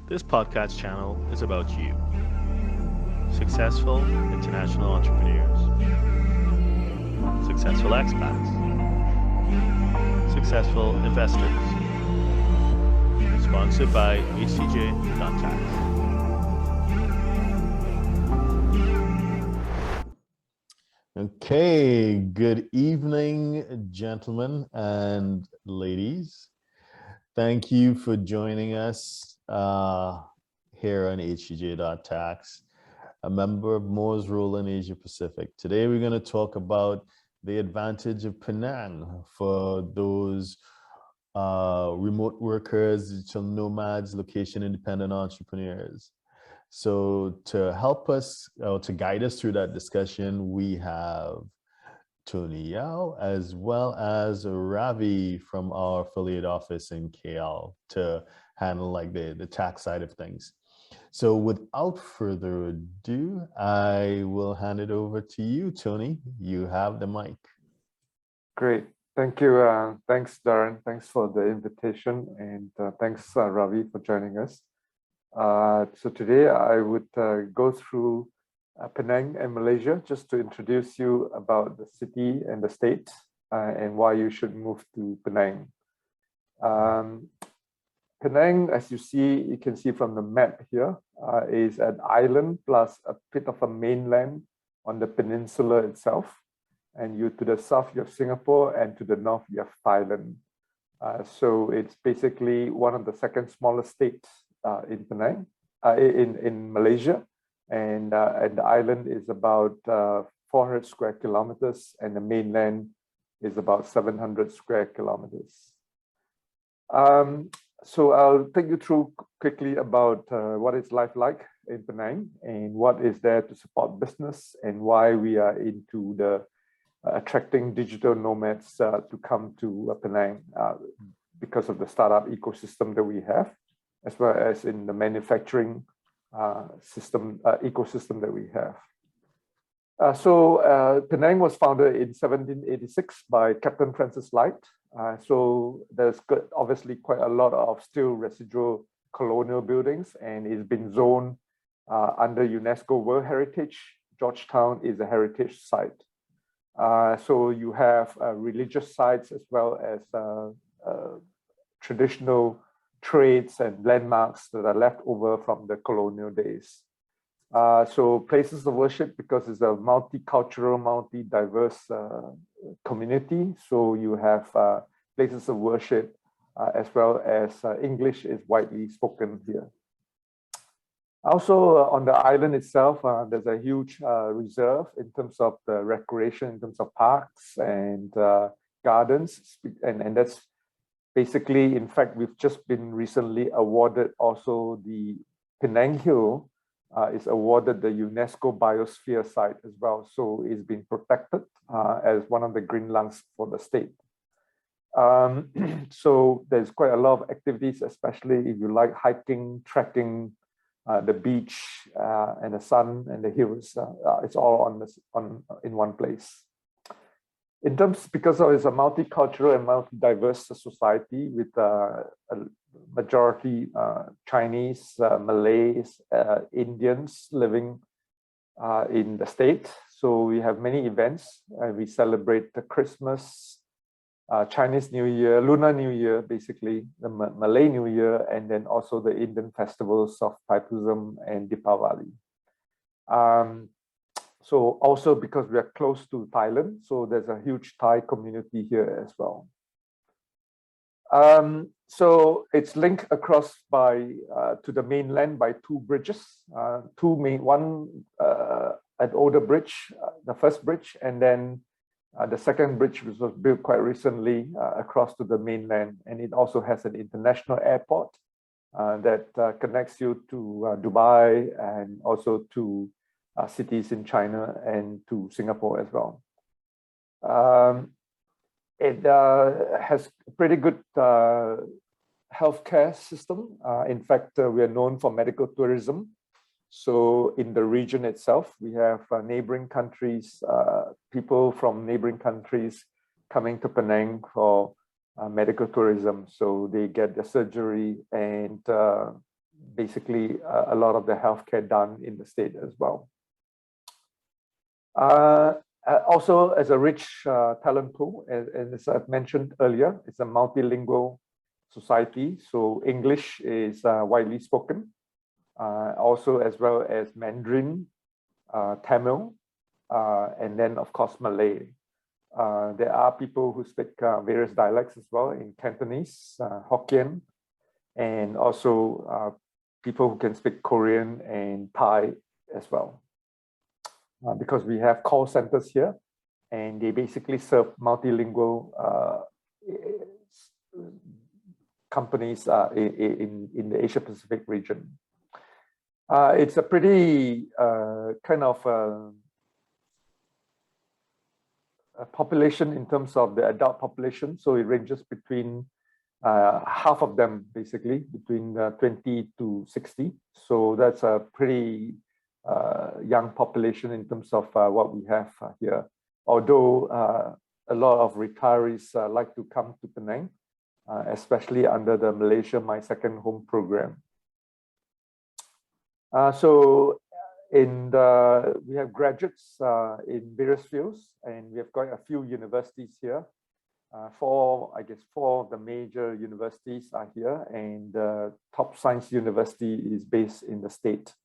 This podcast channel is about you, successful international entrepreneurs, successful expats, successful investors. Sponsored by HTJ.tax. Okay, good evening, gentlemen and ladies. Thank you for joining us here on HTJ.tax, a member of Moore's Rule in Asia Pacific. Today, we're going to talk about the advantage of Penang for those remote workers, digital nomads, location-independent entrepreneurs. So to help us, or to guide us through that discussion, we have Tony Yeoh as well as Ravi from our affiliate office in KL to handle like the tax side of things. So without further ado, I will hand it over to you, Tony. You have the mic. Great. Thank you. Thanks, Derren. Thanks for the invitation. And thanks, Ravi, for joining us. So today I would go through Penang and Malaysia just to introduce you about the city and the state and why you should move to Penang. Penang, as you can see from the map here, is an island plus a bit of a mainland on the peninsula itself. And to the south, you have Singapore, and to the north, you have Thailand. So it's basically one of the second smallest states in Penang, in Malaysia, and the island is about 400 square kilometers, and the mainland is about 700 square kilometers. So I'll take you through quickly about what is life like in Penang and what is there to support business and why we are into the attracting digital nomads to come to Penang because of the startup ecosystem that we have, as well as in the manufacturing ecosystem that we have. Penang was founded in 1786 by Captain Francis Light. So there's obviously quite a lot of still residual colonial buildings, and it's been zoned under UNESCO World Heritage. Georgetown is a heritage site. So you have religious sites as well as traditional trades and landmarks that are left over from the colonial days. So places of worship, because it's a multicultural, multi-diverse community. So you have places of worship as well as English is widely spoken here. Also on the island itself, there's a huge reserve in terms of the recreation, in terms of parks and gardens. And that's basically, in fact, we've just been recently awarded also the Penang Hill is awarded the UNESCO Biosphere Site as well. So it's been protected as one of the green lungs for the state. So there's quite a lot of activities, especially if you like hiking, trekking, the beach and the sun and the hills. It's all in one place. In terms, because it's a multicultural and multi-diverse society with a majority Chinese, Malays, Indians living in the state. So we have many events. We celebrate the Christmas, Chinese New Year, Lunar New Year, basically the Malay New Year, and then also the Indian festivals of Thaipusam and Deepavali. So also because we are close to Thailand, so there's a huge Thai community here as well. So it's linked across to the mainland by two bridges, one an older bridge, the first bridge, and then the second bridge, which was built quite recently across to the mainland. And it also has an international airport that connects you to Dubai and also to cities in China and to Singapore as well. It has a pretty good healthcare system. In fact, we are known for medical tourism. So in the region itself, we have neighboring countries, people from neighboring countries coming to Penang for medical tourism. So they get the surgery and basically a lot of the healthcare done in the state as well. Also, as a rich talent pool, as I've mentioned earlier, it's a multilingual society. So English is widely spoken, also as well as Mandarin, Tamil, and then of course Malay. There are people who speak various dialects as well in Cantonese, Hokkien, and also people who can speak Korean and Thai as well. Because we have call centers here, and they basically serve multilingual companies in the Asia Pacific region. It's a pretty kind of a population in terms of the adult population. So it ranges between half of them, basically, between 20 to 60. So that's a pretty young population in terms of what we have here. Although a lot of retirees like to come to Penang, especially under the Malaysia My Second Home program. So we have graduates in various fields, and we have got a few universities here. Four of the major universities are here, and the top science university is based in the state,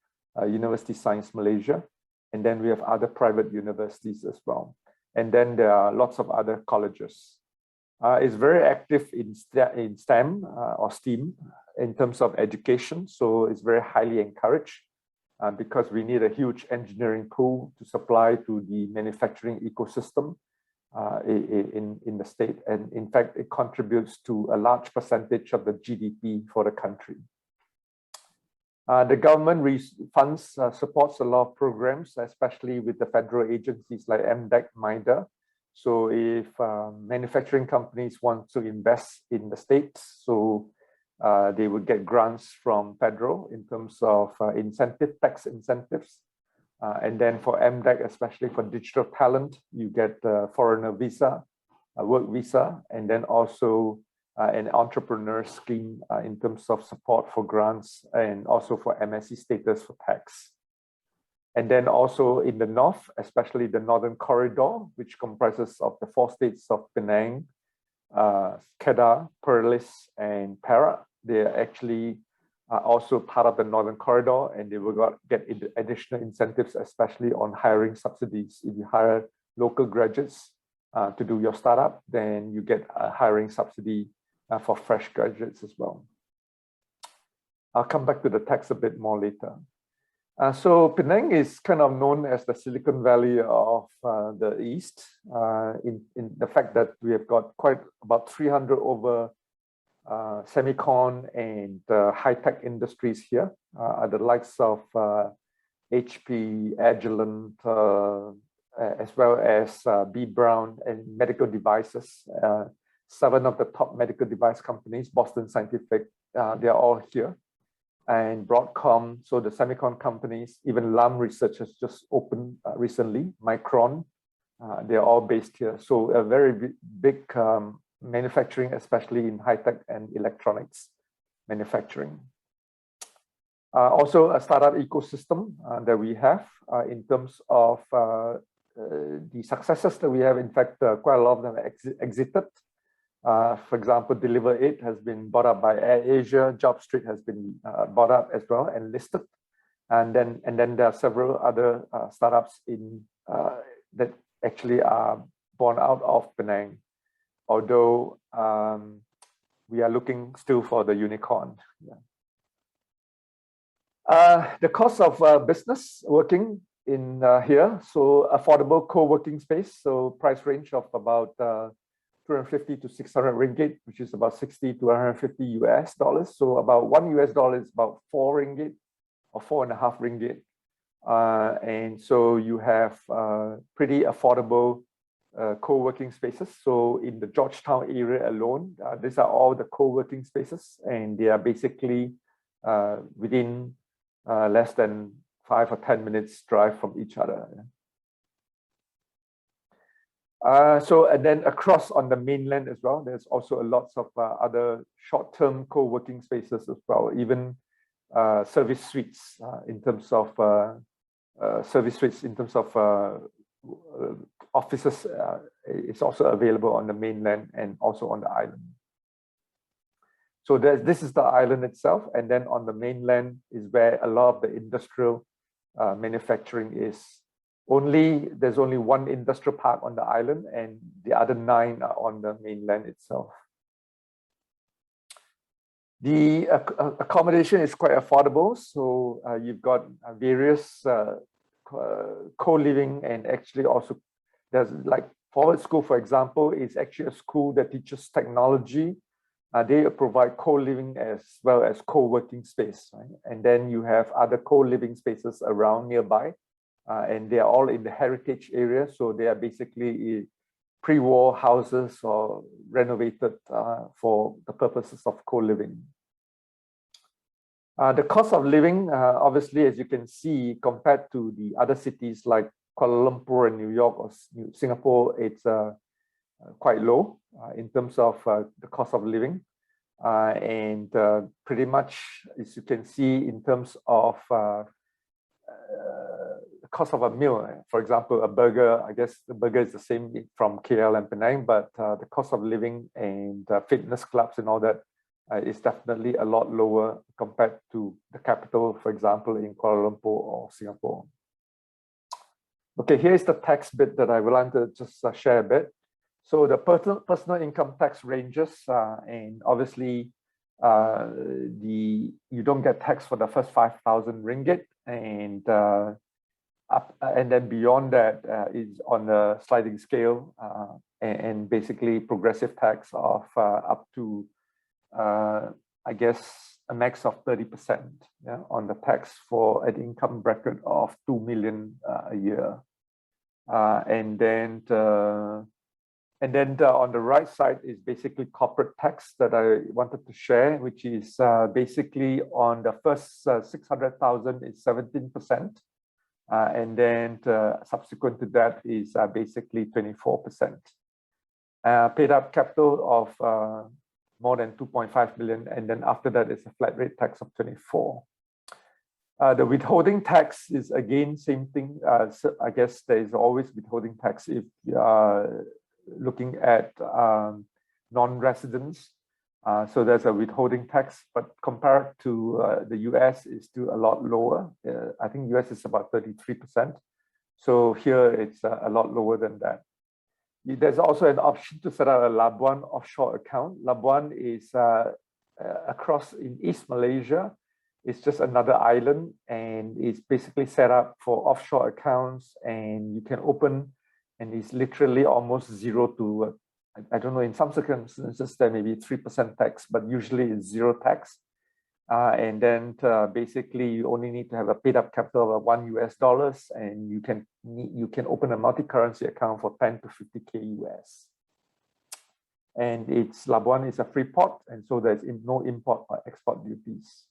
University Science Malaysia. And then we have other private universities as well. And then there are lots of other colleges. It's very active in STEM or STEAM in terms of education. So it's very highly encouraged because we need a huge engineering pool to supply to the manufacturing ecosystem in the state. And in fact, it contributes to a large percentage of the GDP for the country. The government funds supports a lot of programs, especially with the federal agencies like MDEC, MIDA. So if manufacturing companies want to invest in the states, so they would get grants from federal in terms of tax incentives. And then for MDEC, especially for digital talent, you get a foreigner visa, a work visa, and then also an entrepreneur scheme in terms of support for grants and also for MSc status for tax. And then also in the north, especially the Northern Corridor, which comprises of the 4 states of Penang, Kedah, Perlis, and Perak. They are actually also part of the Northern Corridor, and they will get additional incentives, especially on hiring subsidies. If you hire local graduates to do your startup, then you get a hiring subsidy for fresh graduates as well. I'll come back to the tax a bit more later. So Penang is kind of known as the Silicon Valley of the East, in the fact that we have got about 300 over semicon and high-tech industries here, the likes of HP, Agilent, as well as B. Brown and medical devices. 7 of the top medical device companies, Boston Scientific, they are all here. And Broadcom, so the semicon companies, even Lam Research has just opened recently, Micron, they're all based here. So a very big manufacturing, especially in high-tech and electronics manufacturing. Also a startup ecosystem that we have in terms of the successes that we have. In fact, quite a lot of them exited. For example, Deliver8 has been bought up by AirAsia, JobStreet has been bought up as well and listed. And then there are several other startups that actually are born out of Penang. Although we are looking still for the unicorn. Yeah. The cost of business working in here, so affordable co-working space, so price range of about 250 to 600 ringgit, which is about 60 to 150 US dollars. So about $1 US is about 4 ringgit or 4.5 ringgit. And so you have pretty affordable co-working spaces. So in the Georgetown area alone, these are all the co-working spaces, and they are basically within less than 5 or 10 minutes drive from each other. And then across on the mainland as well, there's also lots of other short-term co-working spaces as well. Even service suites in terms of offices. It's also available on the mainland and also on the island. So this is the island itself, and then on the mainland is where a lot of the industrial manufacturing is. There's only one industrial park on the island, and the other 9 are on the mainland itself. The accommodation is quite affordable, so you've got various co-living, and actually also there's like Forward School, for example, is actually a school that teaches technology. They provide co-living as well as co-working space, right? And then you have other co-living spaces around nearby, and they are all in the heritage area. So they are basically pre-war houses or renovated for the purposes of co-living. The cost of living, obviously, as you can see, compared to the other cities like Kuala Lumpur and New York or Singapore, it's quite low in terms of the cost of living. And pretty much, as you can see, in terms of the cost of a meal, for example, a burger, I guess the burger is the same from KL and Penang, but the cost of living and fitness clubs and all that is definitely a lot lower compared to the capital, for example, in Kuala Lumpur or Singapore. Okay, here's the tax bit that I would like to just share a bit. So the personal income tax ranges, and obviously you don't get tax for the first 5,000 ringgit, and then beyond that is on a sliding scale, and basically progressive tax of up to I guess a max of 30%, yeah, on the tax for an income bracket of 2 million a year, and then on the right side is basically corporate tax that I wanted to share, which is basically on the first 600,000 is 17%, and then subsequent to that is basically 24%. Paid up capital of more than 2.5 million, and then after that is a flat rate tax of 24. The withholding tax is again same thing. So I guess there is always withholding tax if you are looking at non-residents. So there's a withholding tax, but compared to the US, is still a lot lower. I think US is about 33%. So here it's a lot lower than that. There's also an option to set up a Labuan offshore account. Labuan is across in East Malaysia. It's just another island, and it's basically set up for offshore accounts, and you can open, and it's literally almost zero to, I don't know, in some circumstances there may be 3% tax, but usually it's zero tax. And then basically you only need to have a paid up capital of $1 US, and you can open a multi-currency account for 10 to 50K US. And Labuan is a free port, and so there's no import or export duties.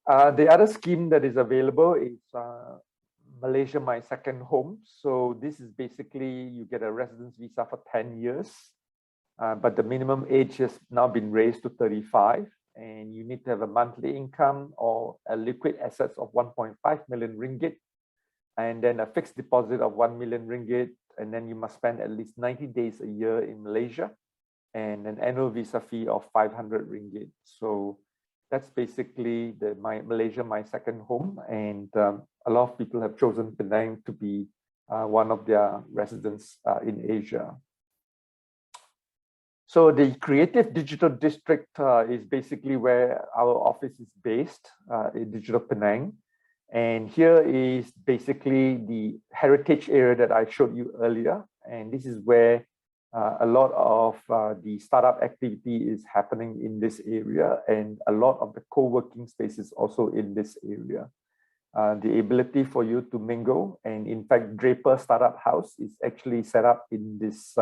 The other scheme that is available is Malaysia My Second Home. So this is basically you get a residence visa for 10 years. But the minimum age has now been raised to 35, and you need to have a monthly income or a liquid assets of 1.5 million ringgit, and then a fixed deposit of 1 million ringgit, and then you must spend at least 90 days a year in Malaysia, and an annual visa fee of 500 ringgit. So that's basically the Malaysia My Second Home, and a lot of people have chosen Penang to be one of their residents in Asia. So the Creative Digital District is basically where our office is based in Digital Penang. And here is basically the heritage area that I showed you earlier. And this is where a lot of the startup activity is happening in this area, and a lot of the co-working spaces also in this area. The ability for you to mingle, and in fact, Draper Startup House is actually set up in this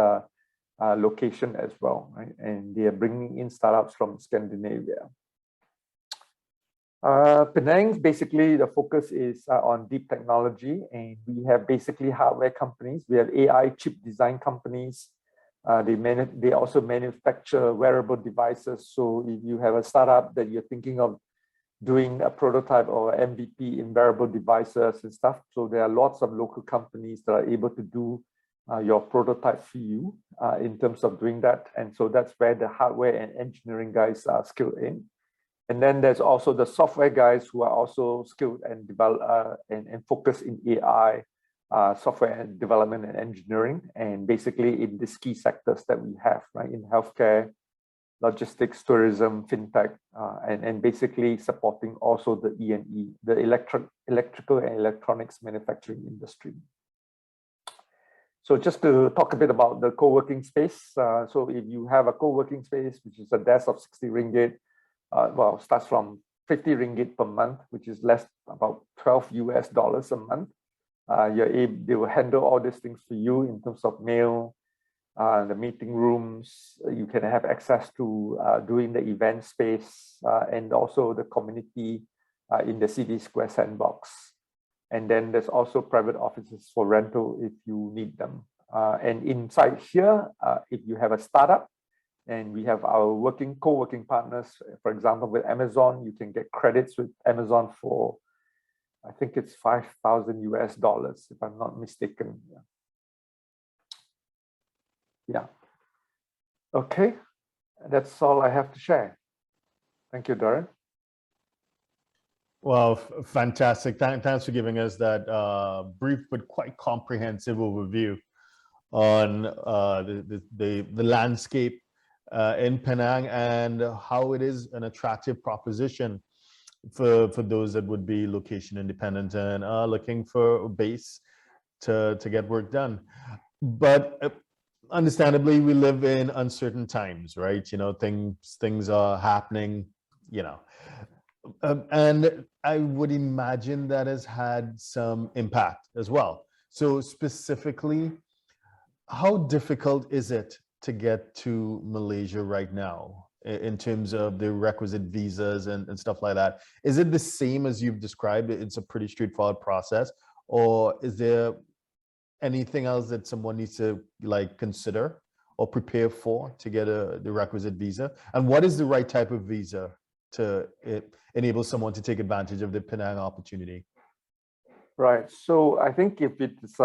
location as well, right? And they are bringing in startups from Scandinavia. Penang, basically the focus is on deep technology, and we have basically hardware companies. We have AI chip design companies. They also manufacture wearable devices. So if you have a startup that you're thinking of doing a prototype or MVP in wearable devices and stuff, so there are lots of local companies that are able to do your prototype for you in terms of doing that. And so that's where the hardware and engineering guys are skilled in. And then there's also the software guys who are also skilled and develop and focus in AI, software and development and engineering, and basically in these key sectors that we have, right, in healthcare, logistics, tourism, fintech, and basically supporting also the E&E, the electrical and electronics manufacturing industry. So just to talk a bit about the co-working space. So if you have a co-working space, which is a desk of 60 ringgit, well, starts from 50 ringgit per month, which is less about $12 US a month. They will handle all these things for you in terms of mail, the meeting rooms. You can have access to doing the event space and also the community in the City Square sandbox. And then there's also private offices for rental if you need them. And inside here, if you have a startup, and we have our co-working partners, for example, with Amazon, you can get credits with Amazon for, I think it's $5,000 US, if I'm not mistaken. Yeah. Okay, that's all I have to share. Thank you, Derren. Well, fantastic. Thanks for giving us that brief but quite comprehensive overview on the landscape in Penang and how it is an attractive proposition for those that would be location independent and are looking for a base to get work done. But understandably, we live in uncertain times, right? You know, things are happening, you know, and I would imagine that has had some impact as well. So specifically, how difficult is it to get to Malaysia right now in terms of the requisite visas and stuff like that? Is it the same as you've described? It's a pretty straightforward process, or is there anything else that someone needs to like consider or prepare for to get the requisite visa? And what is the right type of visa to enable someone to take advantage of the Penang opportunity? Right. So I think if it's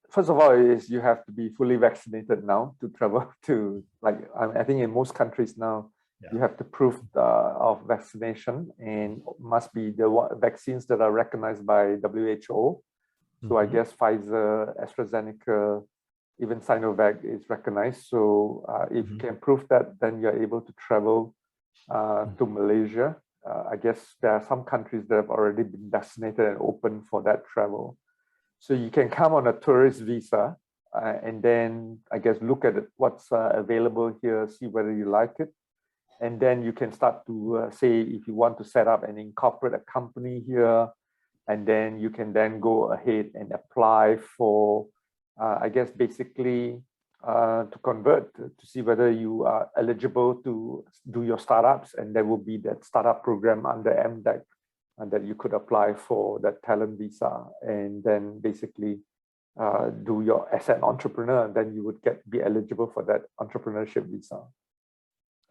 first of all, is you have to be fully vaccinated now to travel to, like, I think in most countries now, you have to prove of vaccination, and must be the vaccines that are recognized by WHO. So I guess Pfizer, AstraZeneca, even Sinovac is recognized. So if you can prove that, then you're able to travel to Malaysia. I guess there are some countries that have already been vaccinated and open for that travel. So you can come on a tourist visa and then I guess look at what's available here, see whether you like it. And then you can start to say if you want to set up and incorporate a company here, and then you can then go ahead and apply for, I guess, basically to convert, to see whether you are eligible to do your startups. And there will be that startup program under M2H and that you could apply for that talent visa, and then basically do your as an entrepreneur, and then you would be eligible for that entrepreneurship visa.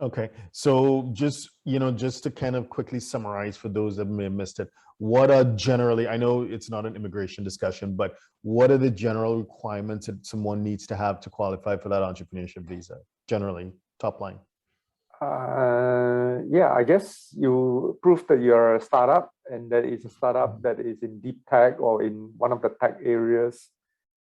Okay, so just to kind of quickly summarize for those that may have missed it, what are generally, I know it's not an immigration discussion, but what are the general requirements that someone needs to have to qualify for that entrepreneurship visa? Generally, top line. Yeah, I guess you prove that you're a startup, and that is a startup that is in deep tech or in one of the tech areas.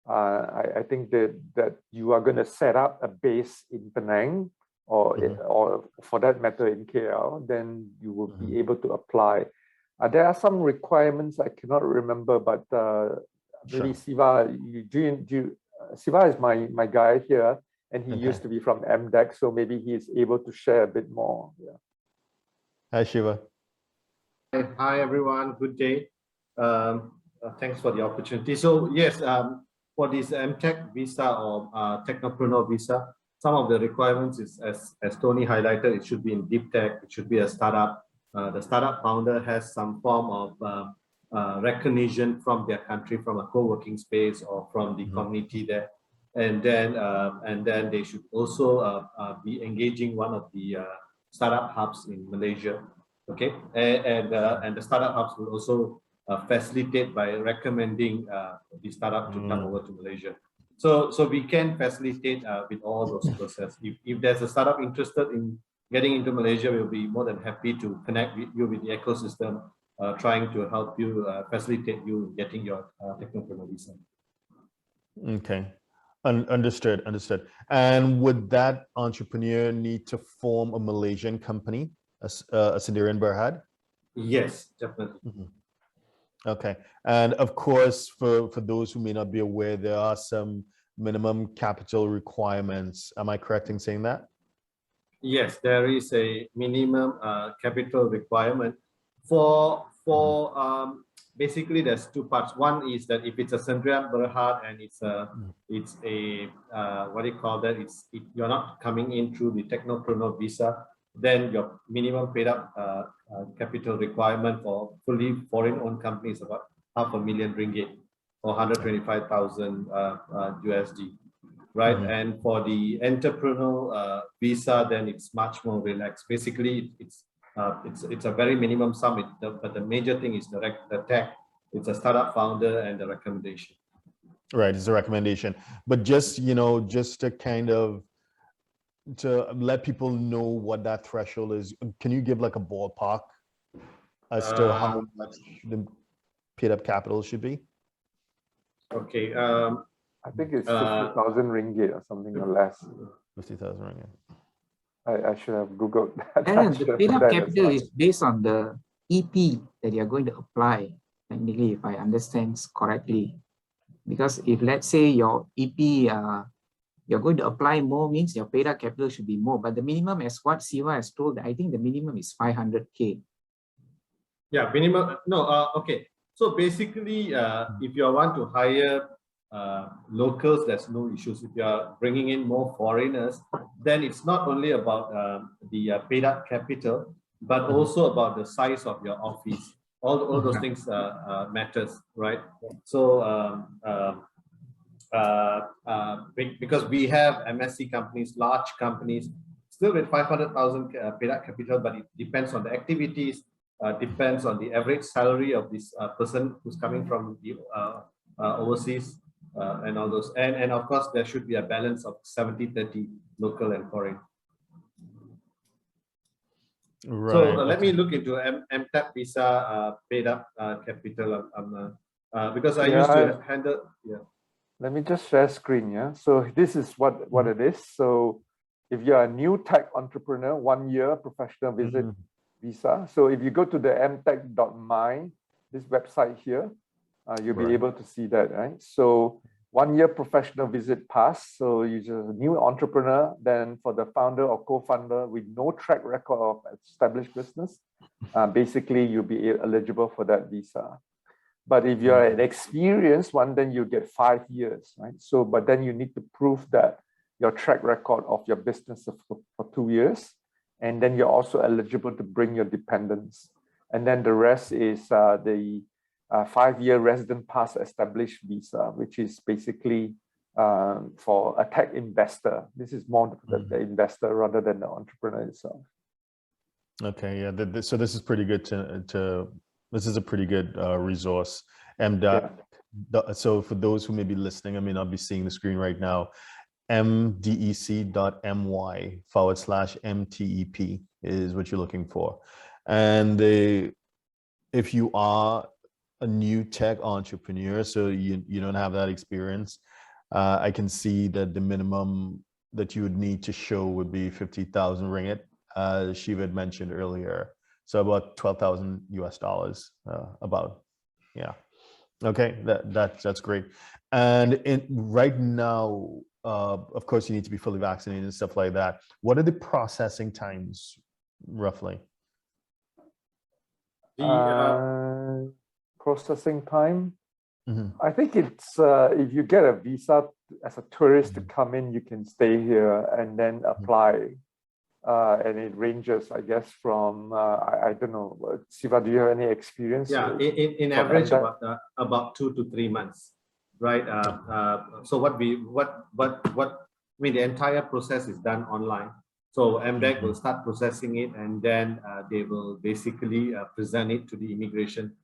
I think that you are going to set up a base in Penang, or for that matter in KL, then you will be able to apply. There are some requirements I cannot remember, but maybe Siva, Siva is my guy here, and he used to be from M2H, so maybe he is able to share a bit more. Yeah. Hi, Shiva. Hi, everyone. Good day. Thanks for the opportunity. So yes, for this M2H visa or technopreneur visa, some of the requirements is, as Tony highlighted, it should be in deep tech, it should be a startup. The startup founder has some form of recognition from their country, from a co-working space or from the community there. and then they should also be engaging one of the startup hubs in Malaysia. Okay, and the startup hubs will also facilitate by recommending the startup to come over to Malaysia. So we can facilitate with all those processes. If there's a startup interested in getting into Malaysia, we'll be more than happy to connect with you with the ecosystem, trying to help you facilitate you getting your technopreneur visa. Okay, understood. And would that entrepreneur need to form a Malaysian company, as Derren had? Yes, definitely. Okay, and of course, for those who may not be aware, there are some minimum capital requirements. Am I correct in saying that? Yes, there is a minimum capital requirement for basically there's two parts. One is that if it's a Sdn Bhd and it's a what do you call that? You're not coming in through the technopreneur visa, then your minimum paid up capital requirement for fully foreign owned companies is about $500,000 ringgit or 125,000 USD. Right, and for the entrepreneurial visa, then it's much more relaxed. Basically, it's a very minimum sum. But the major thing is the tag. It's a startup founder and the recommendation. Right, it's a recommendation. But just just to kind of let people know what that threshold is, can you give like a ballpark as to how much the paid up capital should be? Okay. I think it's 50,000 ringgit or something or less. 50,000 ringgit. I should have Googled that. And the paid up capital is based on the EP that you're going to apply, technically, if I understand correctly. Because if let's say your EP, you're going to apply more, means your paid up capital should be more. But the minimum, as what Siva has told, I think the minimum is 500K. Yeah, minimum. No, okay. So basically, if you want to hire locals, there's no issues. If you are bringing in more foreigners, then it's not only about the paid up capital, but also about the size of your office. All those things matters, right? So because we have MSC companies, large companies, still with 500,000 paid up capital, but it depends on the activities, depends on the average salary of this person who's coming from the overseas. And all those, and of course there should be a balance of 70-30 local and foreign. Right. So let me look into MTAP visa paid up capital because I used to handle. Yeah. Let me just share screen. Yeah. So this is what it is. So if you're a new tech entrepreneur, 1 year professional visit visa. So if you go to the mtech.my, this website here, you'll be able to see that, right? So 1 year professional visit pass. So you're just a new entrepreneur. Then for the founder or co-founder with no track record of established business, basically you'll be eligible for that visa. But if you're an experienced one, then you get 5 years, right? So, but then you need to prove that your track record of your business for 2 years. And then you're also eligible to bring your dependents. And then the rest is the 5-year resident pass established visa, which is basically for a tech investor. This is more the investor rather than the entrepreneur itself. Okay, yeah. So this is pretty good this is a pretty good resource. And so for those who may be listening, I may not be seeing the screen right now, mdec.my/MTEP is what you're looking for. And if you are a new tech entrepreneur, so you don't have that experience, I can see that the minimum that you would need to show would be 50,000 ringgit, as Shiva had mentioned earlier. So about $12,000 US, about, yeah. Okay, that's great. And right now, of course, you need to be fully vaccinated and stuff like that. What are the processing times, roughly? Processing time, I think it's if you get a visa as a tourist to come in, you can stay here and then apply. And it ranges, I guess, from I don't know. Siva, do you have any experience? Yeah, in average about 2 to 3 months. right? So what I mean, the entire process is done online. So MDEC will start processing it, and then they will basically present it to the immigration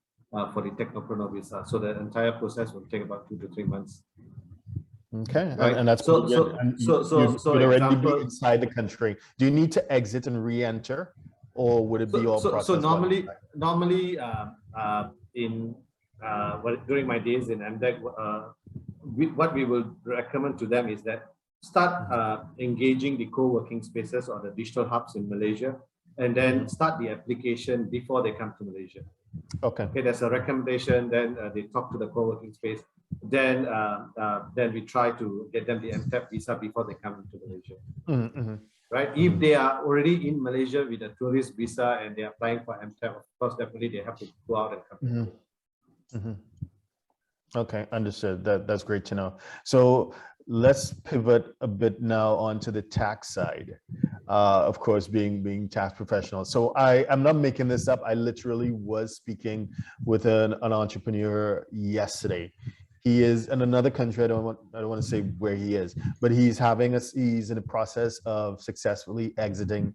for the technopreneur visa. So the entire process will take about 2 to 3 months. Okay, Right. and that's So pretty good. And you'd already example, be inside the country. Do you need to exit and re-enter, or would it be all processed? So normally during my days in MDEC, what we will recommend to them is that start engaging the co-working spaces or the digital hubs in Malaysia, and then start the application before they come to Malaysia. Okay. Okay, there's a recommendation. Then they talk to the co-working space. Then we try to get them the MTAP visa before they come into Malaysia. Right? If they are already in Malaysia with a tourist visa and they are applying for MTAP, of course, definitely they have to go out and come. Okay, understood. That's great to know. So let's pivot a bit now onto the tax side. Of course, being tax professional. So I'm not making this up. I literally was speaking with an entrepreneur yesterday. He is in another country. I don't want to say where he is, but he's in the process of successfully exiting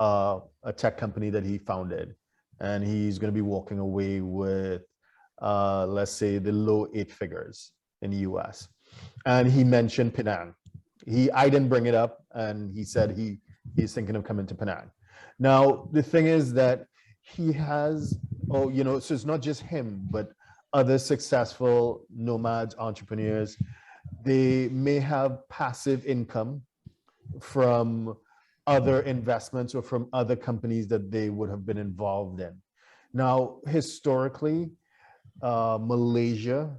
a tech company that he founded, and he's going to be walking away with let's say the low 8 figures in the US. And he mentioned Penang. I didn't bring it up, and he said he's thinking of coming to Penang. Now the thing is that he has, so it's not just him, but other successful nomads, entrepreneurs. They may have passive income from other investments or from other companies that they would have been involved in. Now, historically, Malaysia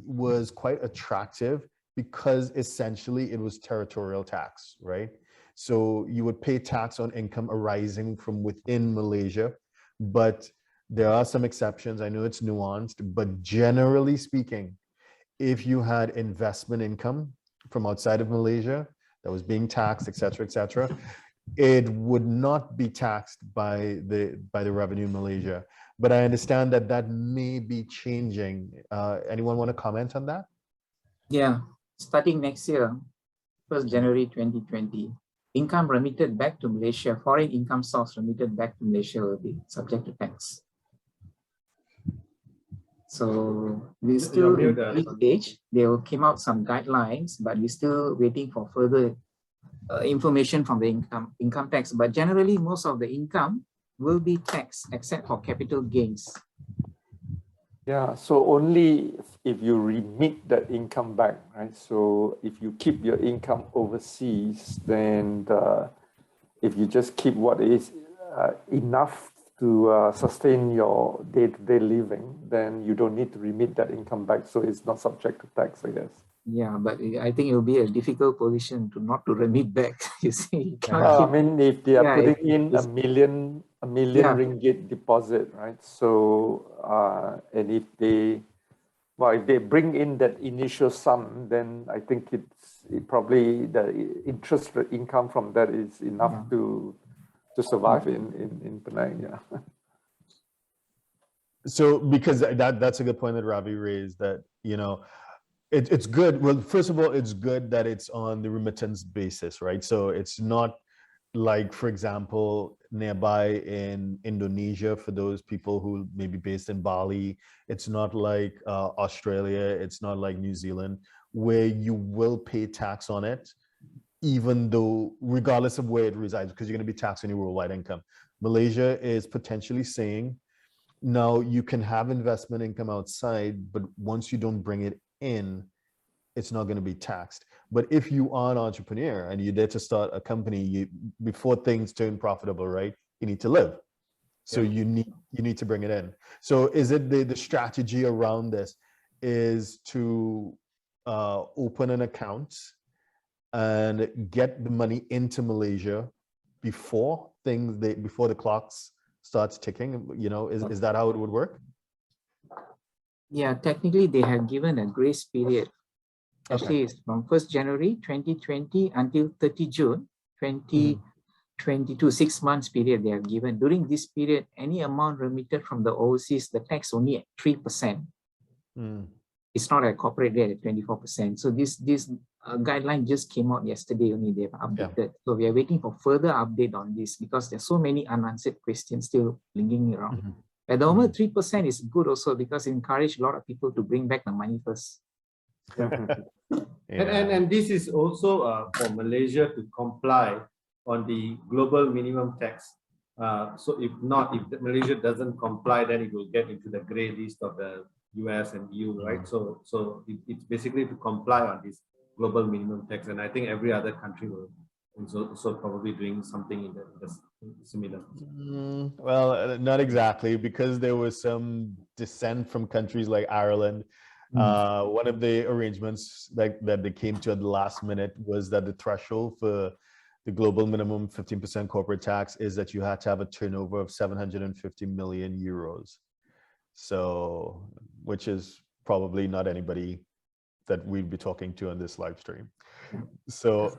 was quite attractive because essentially it was territorial tax, right? So you would pay tax on income arising from within Malaysia, but there are some exceptions. I know it's nuanced, but generally speaking, if you had investment income from outside of Malaysia that was being taxed, et cetera, it would not be taxed by the revenue in Malaysia. But I understand that may be changing. Anyone want to comment on that? Yeah, starting next year, 1st January 2020, income remitted back to Malaysia, foreign income source remitted back to Malaysia will be subject to tax. So we still in early stage. They will came out some guidelines, but we're still waiting for further information from the income tax. But generally, most of the income will be taxed except for capital gains. Yeah, so only if you remit that income back, right? So if you keep your income overseas, then if you just keep what is enough to sustain your day-to-day living, then you don't need to remit that income back. So it's not subject to tax, I guess. Yeah, but I think it will be a difficult position not to remit back. You see, I mean, if they are putting in a million ringgit deposit, right? So, and if they bring in that initial sum, then I think probably the interest income from that is enough to survive in Penang. Yeah. So because that's a good point that Ravi raised, that it's good. Well, first of all, it's good that it's on the remittance basis, right? So it's not like, for example, nearby in Indonesia, for those people who may be based in Bali, it's not like Australia, it's not like New Zealand, where you will pay tax on it, even though, regardless of where it resides, because you're going to be taxed on your worldwide income. Malaysia is potentially saying, now you can have investment income outside, but once you don't bring it in, it's not going to be taxed. But if you are an entrepreneur and you're there to start a company, before things turn profitable, right, you need to live. So you need to bring it in. So is it the strategy around this is to open an account and get the money into Malaysia before the clocks starts ticking? Is that how it would work? Yeah, technically they have given a grace period. Actually, it's from 1st January 2020 until 30 June 2022, 6 months period they have given. During this period, any amount remitted from the overseas, the tax only at 3%. it's not a corporate rate at 24%. So this guideline just came out yesterday only. They've updated. So we are waiting for further update on this because there's so many unanswered questions still lingering around. At the moment, 3% is good also because it encouraged a lot of people to bring back the money first. And this is also for Malaysia to comply on the global minimum tax. So if Malaysia doesn't comply, then it will get into the gray list of the US and EU, right? So it's basically to comply on this global minimum tax, and I think every other country will also probably doing something in the similar. Well, not exactly, because there was some dissent from countries like Ireland. One of the arrangements that they came to at the last minute was that the threshold for the global minimum 15% corporate tax is that you had to have a turnover of 750 million euros. So, which is probably not anybody that we'd be talking to on this live stream. So,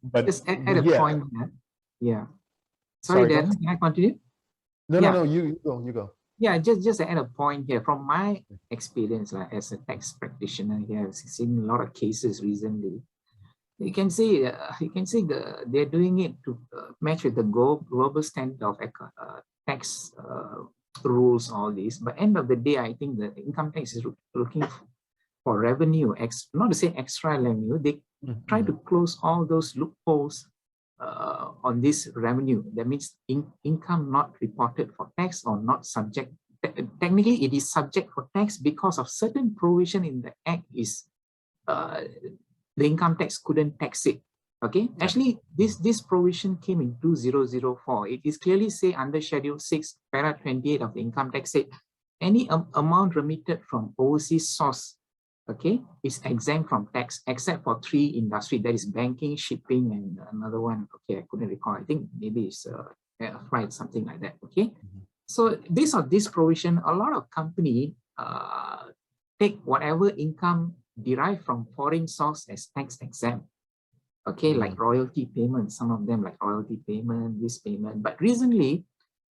but just add a point here. Yeah. Sorry, Darren, can I continue? No, you go. Yeah, just to add a point here. From my experience, like as a tax practitioner here, I've seen a lot of cases recently. You can see they're doing it to match with the global standard of tax rules, all these. But end of the day, I think the income tax is looking for revenue, not to say extra revenue. They try to close all those loopholes on this revenue. That means income not reported for tax or not subject. Technically, it is subject for tax because of certain provision in the act is the income tax couldn't tax it. Okay, actually, this provision came in 2004. It is clearly say under Schedule 6, Para 28 of the income tax said any amount remitted from overseas source, okay, is exempt from tax except for 3 industries, that is banking, shipping, and another one. Okay, I couldn't recall. I think maybe it's flight, something like that. Okay, so based on this provision, a lot of companies take whatever income derived from foreign source as tax exempt. Okay, like royalty payment, some of them like royalty payment, this payment. But recently,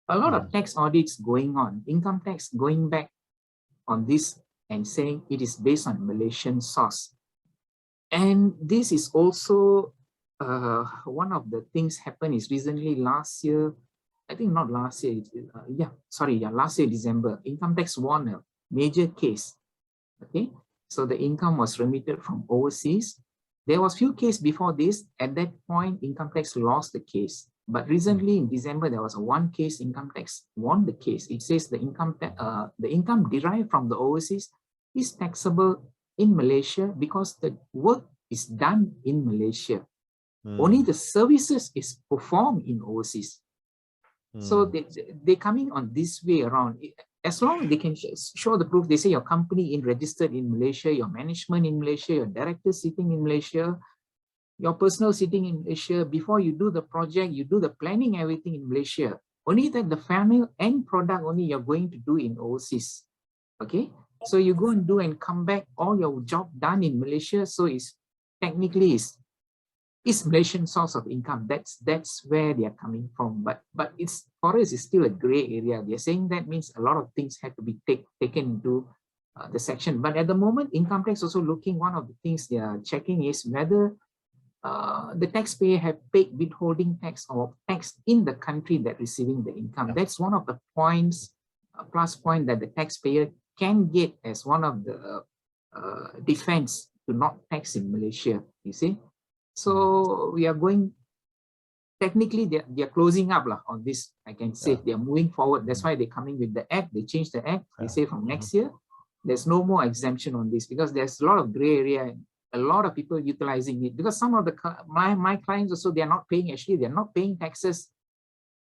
a lot of tax audits going on, income tax going back on this and saying it is based on Malaysian source. And this is also one of the things happened is recently last year, I think not last year, last year, December, income tax won a major case. Okay, so the income was remitted from overseas. There was few cases before this. At that point, income tax lost the case. But recently in December, there was one case, income tax won the case. It says the income derived from the overseas is taxable in Malaysia because the work is done in Malaysia. Only the services is performed in overseas. So they're coming on this way around. As long as they can show the proof, they say your company is registered in Malaysia, your management in Malaysia, your director sitting in Malaysia, your personal sitting in Malaysia. Before you do the project, you do the planning, everything in Malaysia. Only that the final end product only you're going to do in overseas. Okay, so you go and do and come back, all your job done in Malaysia. So it's technically is Malaysian source of income. That's where they are coming from. But it's for us, it's still a gray area. They're saying that means a lot of things have to be taken into the section. But at the moment, income tax also looking, one of the things they are checking is whether the taxpayer have paid withholding tax or tax in the country that receiving the income. That's one of the points, plus point that the taxpayer can get as one of the defense to not tax in Malaysia, you see. So we are going, technically they are closing up on this, I can say. They are moving forward. That's why they're coming with the act. They changed the act. They say from next year, there's no more exemption on this because there's a lot of gray area, a lot of people utilizing it. Because some of the, my clients also, they are not paying, actually, they're not paying taxes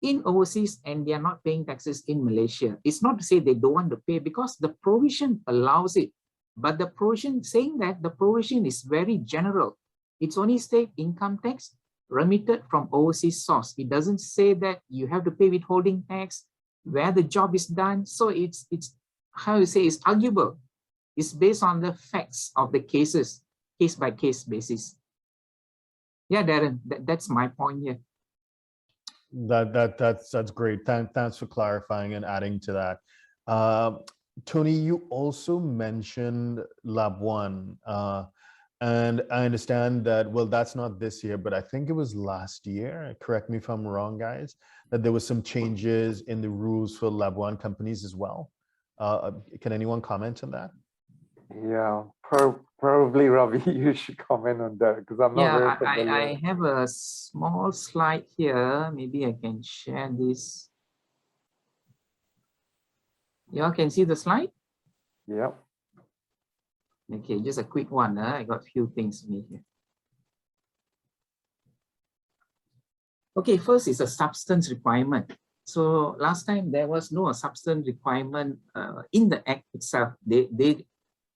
in overseas and they are not paying taxes in Malaysia. It's not to say they don't want to pay because the provision allows it. But the provision, saying that the provision is very general. It's only state income tax remitted from overseas source. It doesn't say that you have to pay withholding tax where the job is done. So it's how you say, it's arguable. It's based on the facts of the cases, case by case basis. Yeah, Darren, that's my point here. That's great. Thanks for clarifying and adding to that. Tony, you also mentioned Labuan, and I understand that, well, that's not this year, but I think it was last year, correct me if I'm wrong, guys, that there was some changes in the rules for Labuan companies as well. Can anyone comment on that? Yeah, probably Ravi, you should comment on that because I'm not very familiar. I have a small slide here. Maybe I can share this. Y'all can see the slide? Yeah. Okay, just a quick one. I got a few things to me here. Okay, first is a substance requirement. So last time there was no substance requirement in the Act itself. They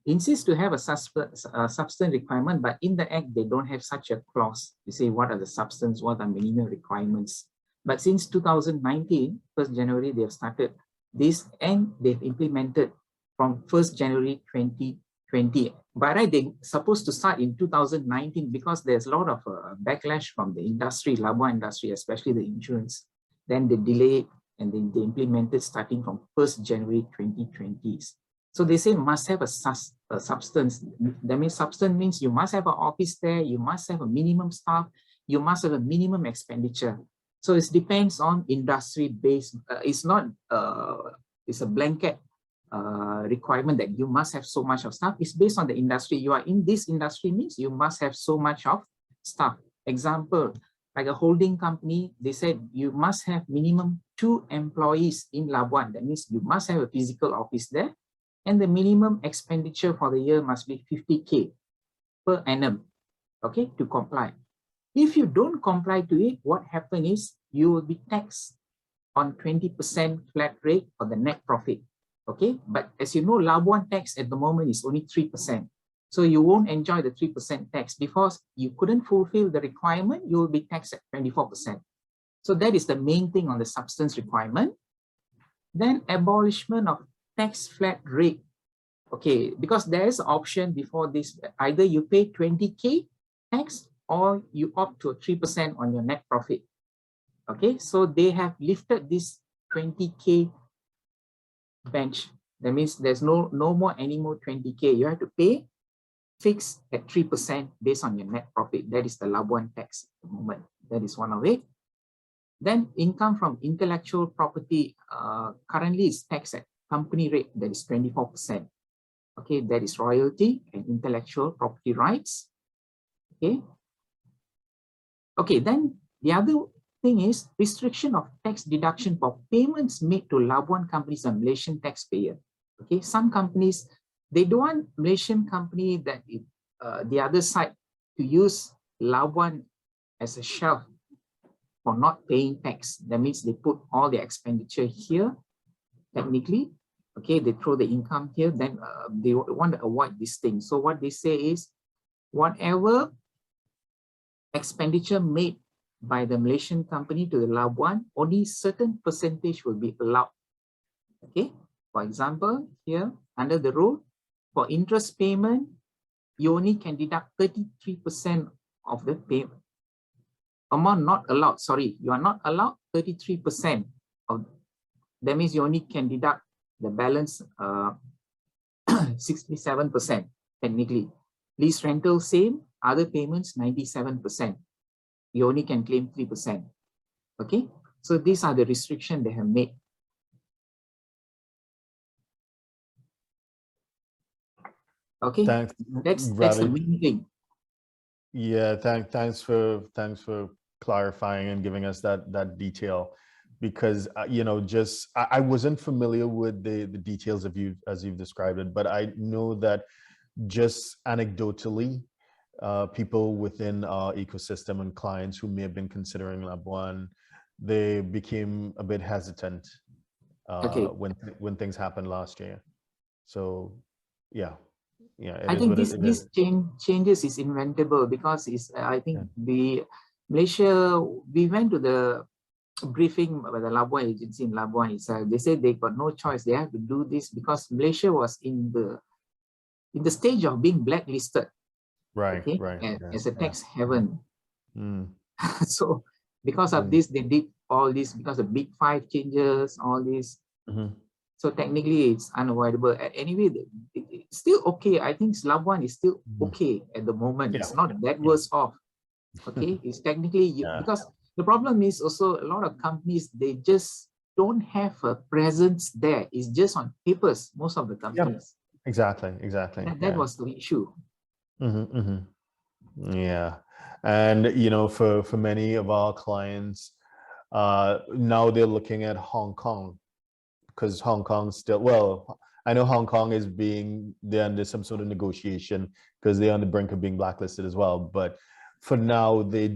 insist to have a substance requirement, but in the Act, they don't have such a clause to say what are the substance, what are minimum requirements. But since 2019, 1st January, they have started this and they've implemented from 1st January 2020. By right, they're supposed to start in 2019 because there's a lot of backlash from the industry, Labuan industry, especially the insurance. Then they delayed and then they implemented starting from 1st January 2020. So they say must have a substance. That means substance means you must have an office there, you must have a minimum staff, you must have a minimum expenditure. So it depends on industry based. It's not, it's a blanket requirement that you must have so much of staff. It's based on the industry. You are in this industry means you must have so much of staff. Example, like a holding company, they said you must have minimum 2 employees in Labuan. That means you must have a physical office there. And the minimum expenditure for the year must be 50K per annum, okay, to comply. If you don't comply to it, what happens is you will be taxed on 20% flat rate for the net profit, okay? But as you know, Labuan tax at the moment is only 3%. So you won't enjoy the 3% tax because you couldn't fulfill the requirement, you will be taxed at 24%. So that is the main thing on the substance requirement. Then abolishment of tax flat rate. Okay, because there is an option before this, either you pay 20K tax or you opt to 3% on your net profit. Okay, so they have lifted this 20K bench. That means there's no more anymore 20K. You have to pay fixed at 3% based on your net profit. That is the Labuan tax at the moment. That is one of it. Then income from intellectual property currently is taxed at company rate, that is 24%. Okay, that is royalty and intellectual property rights. Okay. Okay, then the other thing is restriction of tax deduction for payments made to Labuan companies and Malaysian taxpayer. Okay, some companies, they don't want Malaysian company that the other side to use Labuan as a shelf for not paying tax. That means they put all their expenditure here, technically. Okay, they throw the income here, then they want to avoid this thing. So what they say is, whatever expenditure made by the Malaysian company to the Labuan, only certain percentage will be allowed. Okay, for example, here under the rule, for interest payment, you only can deduct 33% of the payment. Amount not allowed, sorry, you are not allowed 33% of, that means you only can deduct the balance 67% technically. Lease rental same, other payments 97%. You only can claim 3%. Okay, so these are the restrictions they have made. Okay, Thanks, that's the main thing. Yeah, thanks for clarifying and giving us that detail, because you know, just I wasn't familiar with the details of as you've described it, but I know that just anecdotally, people within our ecosystem and clients who may have been considering Labuan, they became a bit hesitant when things happened last year. So yeah. I think this changes is inventable because it's, I think the Malaysia, we went to the briefing by the Labuan agency in Labuan itself. They said they got no choice. They have to do this because Malaysia was in the stage of being blacklisted. Right, okay, right. As a tax haven. Mm. So because of this, they did all this because of Big Five changes, all this. Mm-hmm. So technically it's unavoidable. Anyway, it's still okay. I think Labuan is still okay at the moment. Yeah. It's not that worse off. Okay, it's technically because the problem is also a lot of companies, they just don't have a presence there. It's just on papers, most of the companies. Exactly. That was the issue. Yeah. And you know, for many of our clients, now they're looking at Hong Kong, because Hong Kong still, well, I know Hong Kong is they're under some sort of negotiation because they're on the brink of being blacklisted as well. But for now, they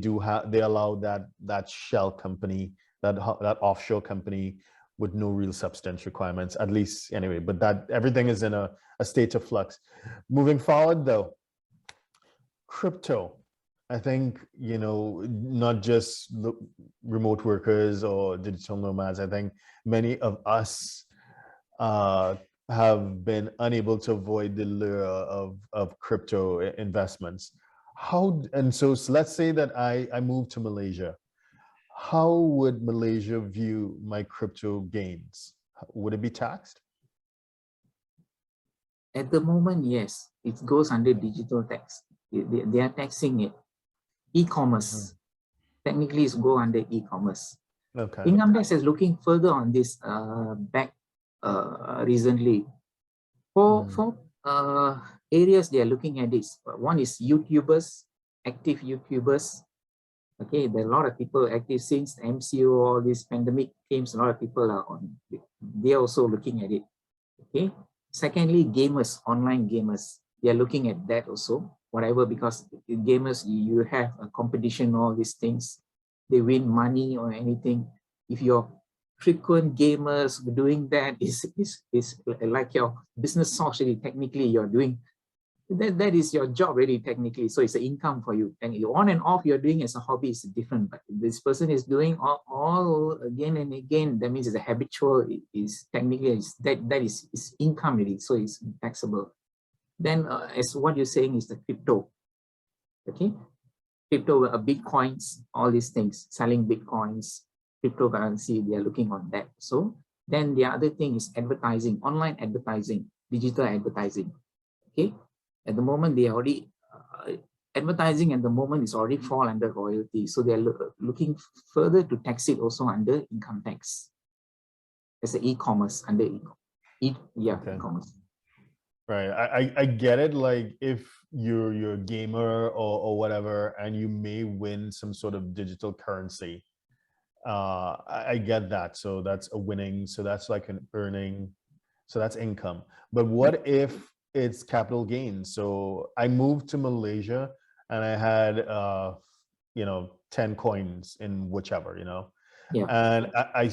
allow that shell company, that offshore company with no real substance requirements, at least anyway. But that everything is in a state of flux. Moving forward, though, crypto. I think, you know, not just remote workers or digital nomads. I think many of us have been unable to avoid the lure of crypto investments. So let's say that I move to Malaysia. How would Malaysia view my crypto gains? Would it be taxed? At the moment, yes, it goes under digital tax. They are taxing it. E-commerce, technically it's go under e-commerce. Okay. Income tax is looking further on this recently. For areas they are looking at this. One is YouTubers, active YouTubers. Okay, there are a lot of people active since MCO, all this pandemic came, a lot of people are on. They are also looking at it. Okay. Secondly, gamers, online gamers, they are looking at that also. Whatever, because gamers, you have a competition, all these things, they win money or anything. If you're frequent gamers doing that, is like your business source really. Technically, you're doing that is your job really technically. So it's an income for you. And on and off, you're doing as a hobby is different. But this person is doing all again and again. That means it's a habitual. Is technically that is income really. So it's taxable. Then as what you're saying is the crypto, okay? Crypto, Bitcoins, all these things, selling Bitcoins, cryptocurrency, they are looking on that. So then the other thing is advertising, online advertising, digital advertising, okay? At the moment, they already, advertising at the moment is already fall under royalty. So they are looking further to tax it also under income tax. As an e-commerce, under e-commerce. Right. I get it. Like if you're a gamer or whatever, and you may win some sort of digital currency. I get that. So that's a winning. So that's like an earning. So that's income. But what if it's capital gains? So I moved to Malaysia and I had, you know, 10 coins in whichever, you know, and I,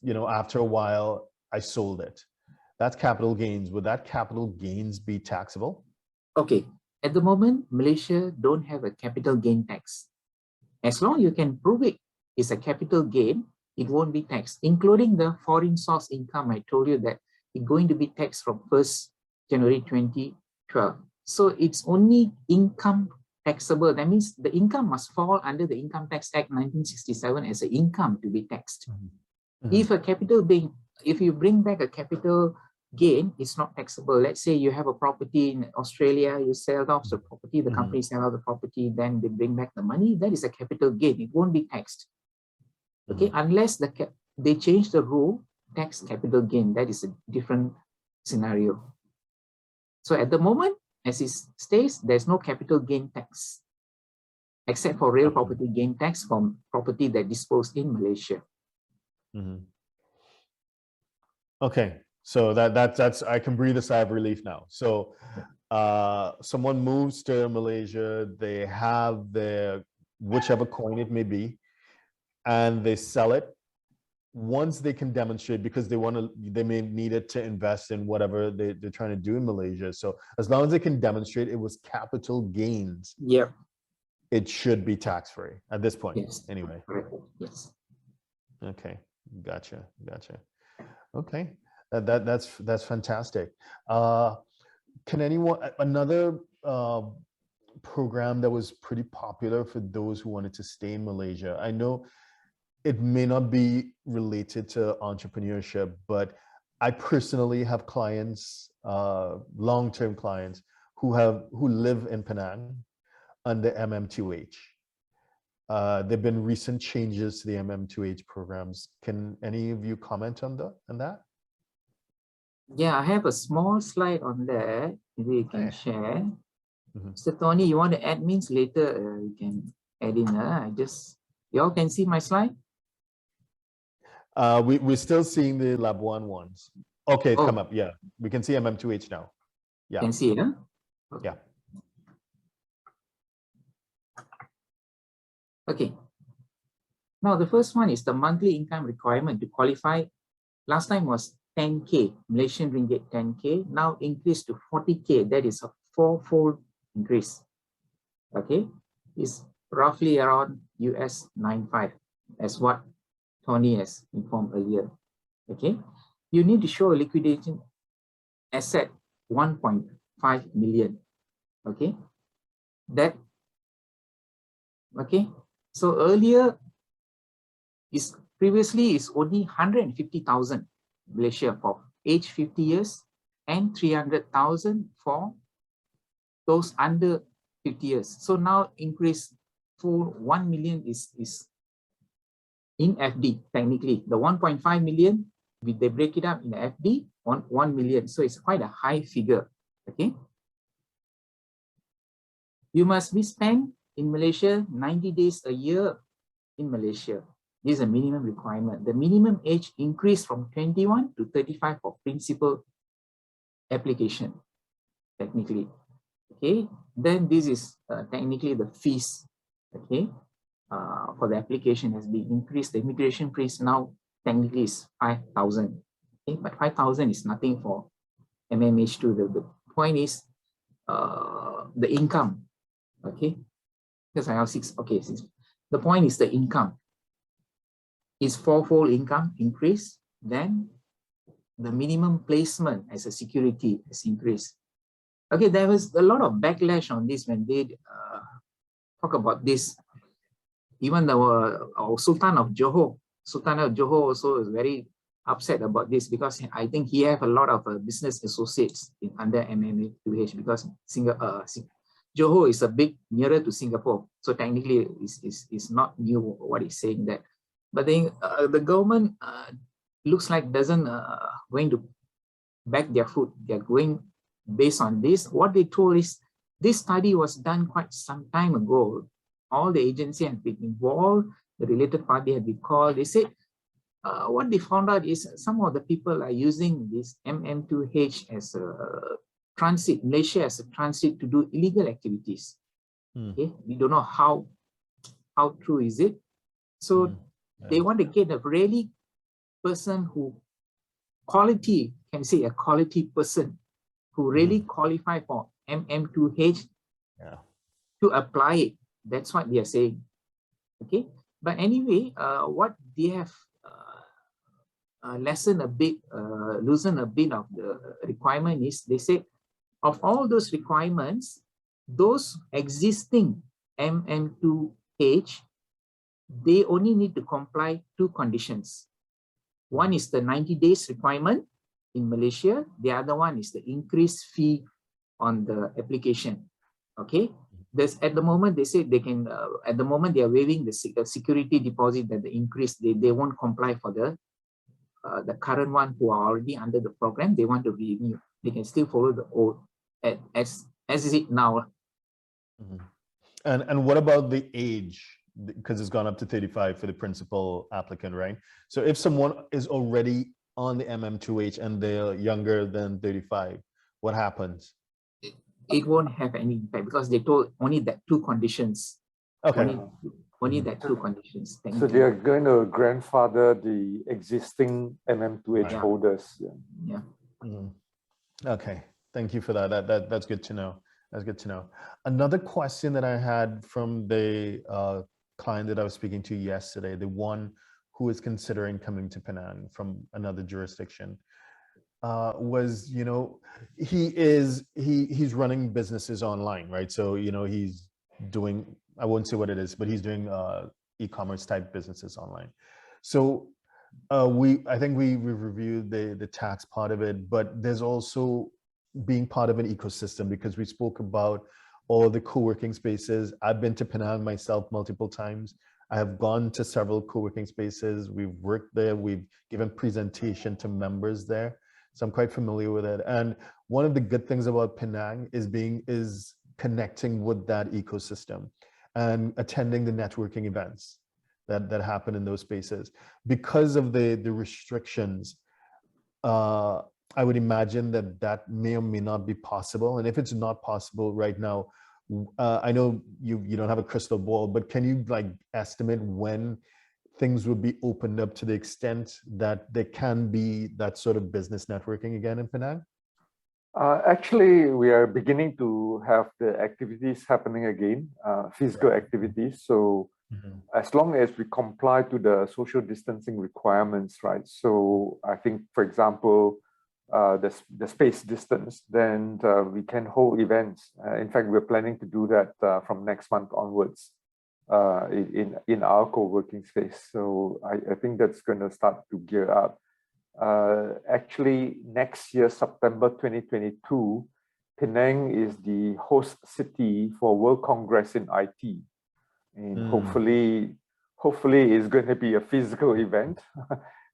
you know, after a while I sold it. That's capital gains. Would that capital gains be taxable? Okay. At the moment, Malaysia don't have a capital gain tax. As long as you can prove it is a capital gain, it won't be taxed, including the foreign source income. I told you that it's going to be taxed from 1st January 2012. So it's only income taxable. That means the income must fall under the Income Tax Act 1967 as an income to be taxed. If a capital gain, if you bring back a capital gain, it's not taxable. Let's say you have a property in Australia, you sell off the property, the company sell out the property, then they bring back the money, that is a capital gain. It won't be taxed. Okay, unless they change the rule, tax capital gain, that is a different scenario. So at the moment, as it states, there's no capital gain tax, except for real property gain tax from property that disposed in Malaysia. Okay, so that's I can breathe a sigh of relief now. So someone moves to Malaysia, they have their whichever coin it may be, and they sell it. Once they can demonstrate, because they may need it to invest in whatever they're trying to do in Malaysia. So as long as they can demonstrate it was capital gains, it should be tax-free at this point. Anyway. Yes. Okay, gotcha. Okay, that's fantastic. Can anyone, another program that was pretty popular for those who wanted to stay in Malaysia? I know it may not be related to entrepreneurship, but I personally have clients, long-term clients who live in Penang under MM2H. There've been recent changes to the MM2H programs. Can any of you comment on that? Yeah, I have a small slide on that. Maybe you can share. So Tony, you want to add means later you can add in. You all can see my slide? We're still seeing the Labuan ones. Okay, it's come up. Yeah, we can see MM2H now. Yeah. Can see it, huh? Okay. Yeah. Okay. Now, the first one is the monthly income requirement to qualify. Last time was 10K, Malaysian ringgit 10K, now increased to 40K. That is a four-fold increase. Okay. It's roughly around US 9.5, as what Tony has informed earlier. Okay. You need to show a liquidation asset 1.5 million. Okay. Okay. So earlier previously is only 150,000 Malaysia for age 50 years and 300,000 for those under 50 years. So now increase for 1 million is in FD technically. The 1.5 million, they break it up in the FD, 1 million. So it's quite a high figure. Okay. You must be spent in Malaysia 90 days a year in Malaysia. This is a minimum requirement. The minimum age increased from 21 to 35 for principal application, technically. Okay, then this is technically the fees. Okay, for the application has been increased. The immigration fees now technically is 5,000. Okay, but 5,000 is nothing for MMH2. The point is the income. Okay, because I have 6. Okay, the point is the income. Is fourfold income increase, then the minimum placement as a security has increased. Okay, there was a lot of backlash on this when they talk about this. Even our Sultan of Johor also is very upset about this, because I think he have a lot of business associates under MM2H, because Johor is a bit nearer to Singapore, so technically it's not new what he's saying that. But then the government looks like doesn't going to back their foot. They're going based on this. What they told is this study was done quite some time ago. All the agency have been involved. The related party have been called. They said what they found out is some of the people are using this MM2H as a transit, Malaysia as a transit to do illegal activities. Okay, we don't know how true is it. So they want to get a really person who quality, can say a quality person who really qualify for MM2H to apply it. That's what they are saying. Okay, but anyway, what they have loosen a bit of the requirement is, they say of all those requirements, those existing MM2H, they only need to comply 2 conditions. One is the 90 days requirement in Malaysia. The other one is the increased fee on the application. Okay. At the moment, they say they can, at the moment they are waiving the security deposit that the increase, they won't comply for the current one who are already under the program. They want to renew. They can still follow the old as is it now. And what about the age? Because it's gone up to 35 for the principal applicant, right? So if someone is already on the MM2H and they're younger than 35, what happens? It won't have any impact, because they told only that 2 conditions. Okay. Only that 2 conditions. So they are going to grandfather the existing MM2H holders. Yeah. Okay. Thank you for that. That's good to know. That's good to know. Another question that I had from the client that I was speaking to yesterday, the one who is considering coming to Penang from another jurisdiction, was, you know, he's running businesses online, right? So, you know, he's doing, I won't say what it is, but he's doing e-commerce type businesses online. So I think we reviewed the tax part of it, but there's also being part of an ecosystem, because we spoke about all the co-working spaces. I've been to Penang myself multiple times. I have gone to several co-working spaces. We've worked there. We've given presentation to members there. So I'm quite familiar with it. And one of the good things about Penang is connecting with that ecosystem and attending the networking events that happen in those spaces. Because of the restrictions, I would imagine that may or may not be possible. And if it's not possible right now, I know you don't have a crystal ball, but can you like estimate when things will be opened up to the extent that there can be that sort of business networking again in Penang? Actually, we are beginning to have the activities happening again, physical activities. So as long as we comply to the social distancing requirements, right? So I think, for example, the space distance, then we can hold events. In fact, we're planning to do that from next month onwards in our co-working space. So I think that's going to start to gear up. Actually, next year, September 2022, Penang is the host city for World Congress in IT. And hopefully it's going to be a physical event,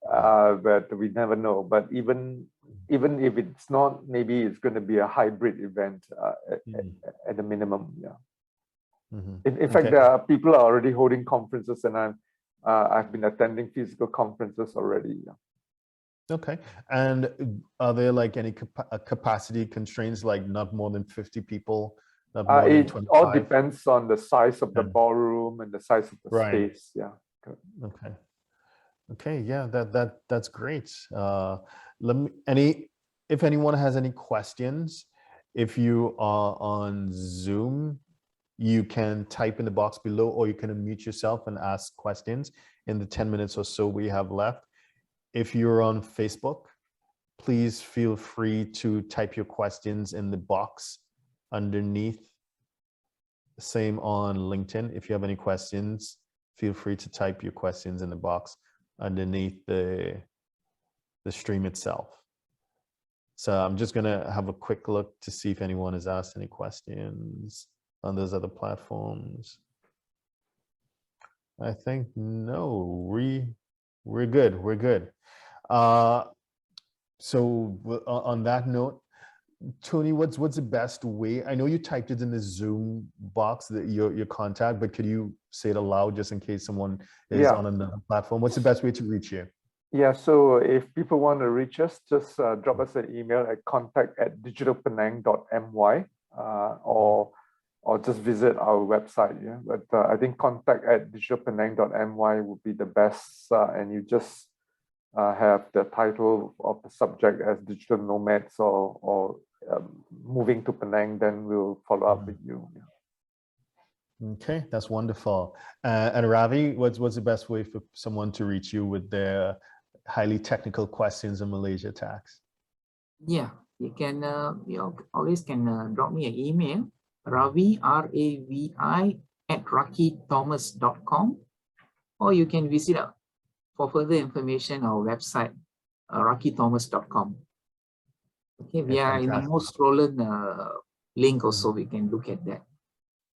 but we never know. But even if it's not, maybe it's going to be a hybrid event at the minimum. Yeah. In fact, there are people are already holding conferences, and I've been attending physical conferences already. Yeah. Okay. And are there like any capacity constraints, like not more than 50 people? It all depends on the size of the ballroom and the size of the space. Yeah. Okay. Okay. Yeah. That's great. If anyone has any questions, if you are on Zoom, you can type in the box below, or you can unmute yourself and ask questions in the 10 minutes or so we have left. If you're on Facebook, please feel free to type your questions in the box underneath. Same on LinkedIn. If you have any questions, feel free to type your questions in the box underneath the stream itself. So I'm just going to have a quick look to see if anyone has asked any questions on those other platforms. I think no, we're good. We're good. So on that note, Tony, what's the best way? I know you typed it in the Zoom box, your contact, but could you say it aloud just in case someone is on another platform? What's the best way to reach you? Yeah, so if people want to reach us, just drop us an email at contact@digitalpenang.my or just visit our website. Yeah, but I think contact@digitalpenang.my would be the best, and you just have the title of the subject as digital nomads or moving to Penang, then we'll follow up with you. Yeah. Okay, that's wonderful. And Ravi, what's the best way for someone to reach you with their highly technical questions on Malaysia tax? Yeah, you can. You always can drop me an email, Ravi RAVI @rakithomas.com, or you can visit for further information our website rakithomas.com. Okay, we are in the most rolling link also. We can look at that.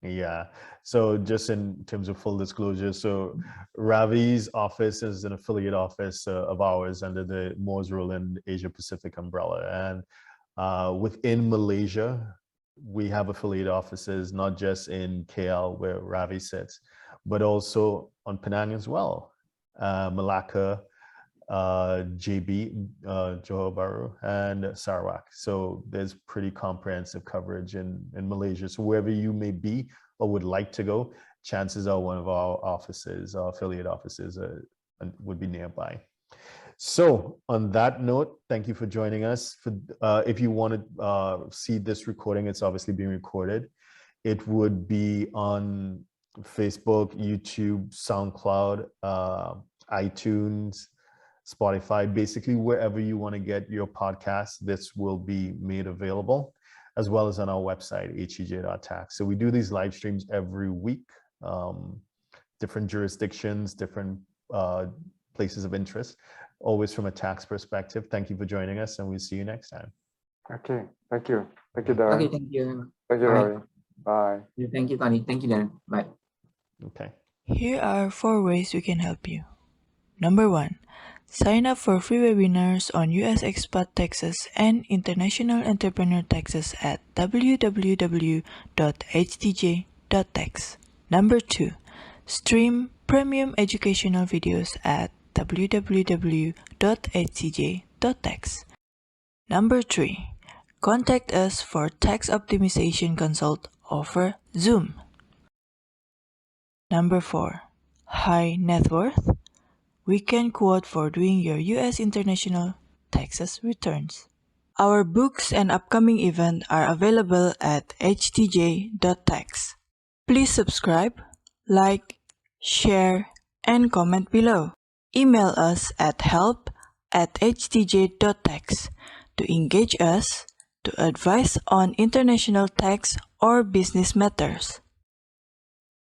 Yeah. So just in terms of full disclosure, so Ravi's office is an affiliate office of ours under the Moores Roland Asia Pacific umbrella. And within Malaysia, we have affiliate offices, not just in KL where Ravi sits, but also on Penang as well. Malacca, JB, Johor Bahru, and Sarawak. So there's pretty comprehensive coverage in Malaysia. So wherever you may be or would like to go, chances are one of our offices, our affiliate offices, would be nearby. So on that note, thank you for joining us. If you want to see this recording, it's obviously being recorded. It would be on Facebook, YouTube, SoundCloud, iTunes, Spotify, basically wherever you want to get your podcast, this will be made available, as well as on our website, hetj.tax. So we do these live streams every week, different jurisdictions, different places of interest, always from a tax perspective. Thank you for joining us, and we'll see you next time. Okay, thank you. Thank you, Derren. Okay, thank you. Thank you, Bye. Ravi. Bye. Thank you, Tony. Thank you, Darren. Bye. Okay. Here are 4 ways we can help you. Number 1. Sign up for free webinars on US expat taxes and international entrepreneur taxes at www.htj.tax. Number 2. Stream premium educational videos at www.htj.tax. Number 3. Contact us for tax optimization consult over Zoom. Number 4. High net worth. We can quote for doing your US international taxes returns. Our books and upcoming event are available at htj.tax. Please subscribe, like, share, and comment below. Email us at help@htj.tax to engage us, to advise on international tax or business matters.